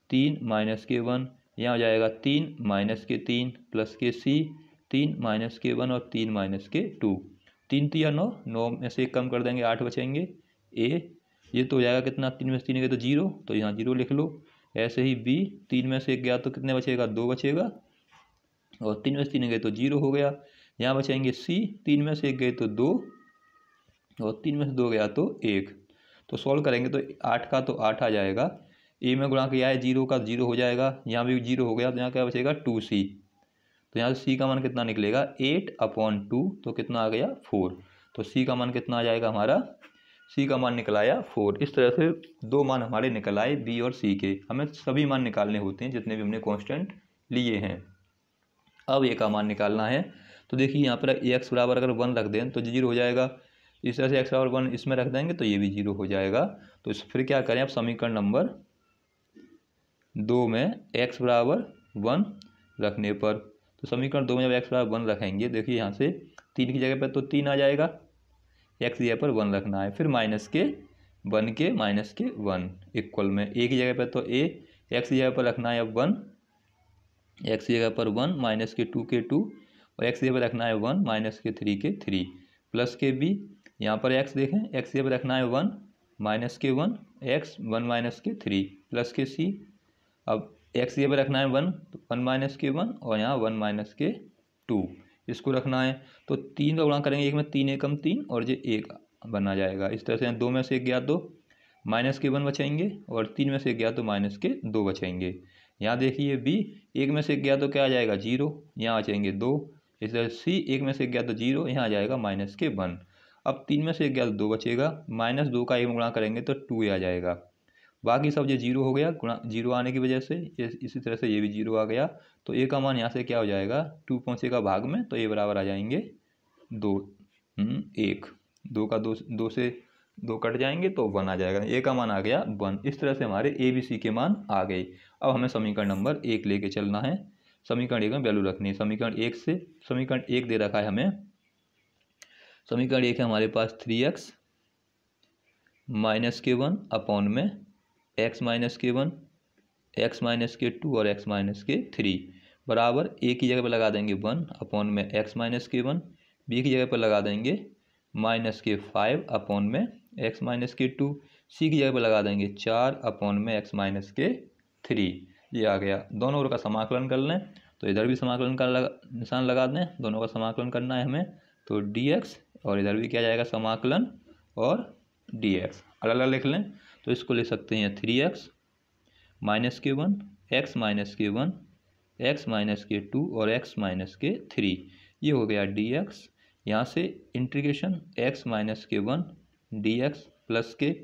3 माइनस के 1, यहाँ हो जाएगा 3 माइनस के 3 प्लस के c 3 माइनस के 1 और 3 माइनस के 2। 3 3 9, 9 में से 1 कम कर देंगे, 8 बचेंगे। a ये तो हो जाएगा कितना, 3 में से 3 गए तो 0, तो यहाँ 0 लिख लो। ऐसे ही b 3 में से 1 गया तो कितने बचेगा, 2 बचेगा, और 3 में से 3 गए तो 0 हो गया। यहाँ बचेंगे c 3 में से 1 गए तो 2, और 3 में से 2 गया तो 1। तो सॉल्व करेंगे तो 8 का तो 8 आ जाएगा, a में गुणा किया है 0 का 0 हो जाएगा, यहाँ भी 0 हो गया, तो यहाँ क्या बचेगा 2c। तो यहाँ से c का मान कितना निकलेगा, 8/2, तो कितना आ गया 4। तो c का मान कितना आ जाएगा हमारा, c का मान निकल आया 4। इस तरह से 2 मान हमारे निकल आए b और c के। हमें सभी मान निकालने होते हैं जितने भी हमने कांस्टेंट लिए हैं। अब a का मान निकालना है, तो देखिए यहाँ पर x बराबर अगर 1 रख दें तो 0 हो जाएगा। इस तरह से x बराबर 1 इसमें रख देंगे तो ये भी 0 हो जाएगा। तो फिर क्या करें, अब समीकरण नंबर 2 में x बराबर 1 रखने पर, तो समीकरण 2 में जब x बराबर 1 रखेंगे, देखिए यहाँ से 3 की जगह पर तो 3 आ जाएगा, x की जगह पर 1 रखना है, फिर माइनस के 1 के माइनस के 1 इक्वल में a की जगह पर तो a, x की जगह पर रखना है अब 1, x की जगह पर 1 माइनस के 2 के 2, और x की जगह पर रखना है 1 माइनस के 3 के 3, प्लस के b, यहाँ पर x देखें, x की जगह पर रखना है 1 माइनस के 1, x 1 माइनस के 3, प्लस के c, अब x की जगह पर रखना है 1, तो 1 माइनस के 1, और यहाँ 1 माइनस के 2 इसको रखना है। तो 3 का गुणा करेंगे, एक में 3 एकम 3, और ये 1 बना जाएगा। इस तरह से 2 में से 1 गया तो माइनस के 1 बचेंगे, और 3 में से 1 गया तो माइनस के 2 बचेंगे। यहाँ देखिए b 1 में से 1 गया तो क्या आ जाएगा 0, यहाँ बचेंगे 2। इस तरह c 1 में से 1 गया तो 0, यहाँ आ जाएगा माइनस के 1। अब 3 में से 1 गया तो 2 बचेगा, -2 का 1 में गुणा करेंगे तो 2 आ जाएगा। बाकी सब ये जीरो हो गया, गुणा जीरो आने की वजह से ये इसी तरह से ये भी जीरो आ गया। तो ए का मान यहाँ से क्या हो जाएगा, 2 पहुँचेगा भाग में, तो ए बराबर आ जाएंगे 2, 1, 2 का 2 से 2 कट जाएंगे तो 1 आ जाएगा, ए का मान आ गया 1। इस तरह से हमारे ए बी सी के मान आ गए। अब हमें समीकरण नंबर 1 लेके चलना है। समीकरण 1 में वैल्यू रखनी है। समीकरण 1 से समीकरण 1 दे रखा है हमें। समीकरण 1 है हमारे पास 3x माइनस के 1 अपॉन में x माइनस के 1, x माइनस के 2 और x माइनस के 3 बराबर a की जगह पर लगा देंगे 1 अपॉन में x माइनस के 1, b की जगह पर लगा देंगे माइनस के 5 अपॉन में x माइनस के 2, c की जगह पर लगा देंगे 4 अपॉन में x माइनस के 3। ये आ गया। दोनों ओर का समाकलन कर लें, तो इधर भी समाकलन का निशान लगा दें, दोनों का समाकलन करना है हमें। तो dx और इधर भी क्या जाएगा समाकलन और dx अलग अलग लिख लें। तो इसको लिख सकते हैं 3x माइनस के 1, x माइनस के 1, x माइनस के 2 और x माइनस के 3। ये हो गया dx। यहाँ से इंटीग्रेशन x माइनस के 1 dx प्लस के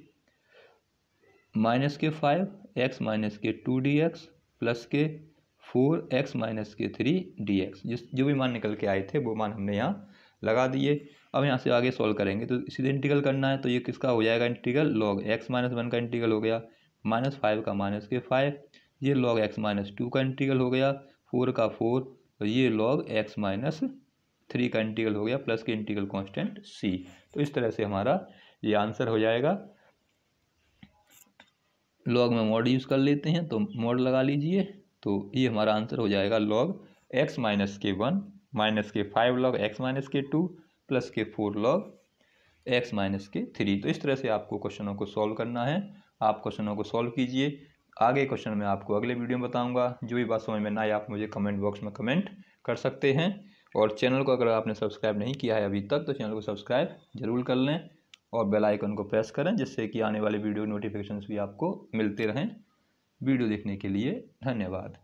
माइनस के 5 x माइनस के 2 dx प्लस के 4 x माइनस के 3 dx। जो भी मान निकल के आए थे वो मान हमने यहाँ लगा दिए। अब यहाँ से आगे सॉल्व करेंगे तो सीधे इंटीग्रल करना है। तो ये किसका हो जाएगा इंटीग्रल, लॉग x माइनस 1 का इंटीग्रल हो गया, माइनस 5 का माइनस के 5, ये लॉग x माइनस 2 का इंटीग्रल हो गया, 4 का 4, तो ये लॉग x माइनस 3 का इंटीग्रल हो गया, प्लस के इंटीग्रल कांस्टेंट c। तो इस तरह से हमारा ये आंसर हो जाएगा। लॉग में मॉड यूज़ कर लेते हैं तो मॉड लगा लीजिए, तो ये हमारा आंसर हो जाएगा लॉग x माइनस के 1 माइनस के 5 लॉग x माइनस के 2 प्लस के 4 लॉग x माइनस के 3। तो इस तरह से आपको क्वेश्चनों को सॉल्व करना है। आप क्वेश्चनों को सॉल्व कीजिए। आगे क्वेश्चन मैं आपको अगले वीडियो में बताऊंगा। जो भी बात समझ में ना आए आप मुझे कमेंट बॉक्स में कमेंट कर सकते हैं। और चैनल को अगर आपने सब्सक्राइब नहीं किया है अभी तक तो चैनल को सब्सक्राइब जरूर कर लें और बेल आइकन को प्रेस करें, जिससे कि आने वाले वीडियो नोटिफिकेशंस भी आपको मिलते रहें। वीडियो देखने के लिए धन्यवाद।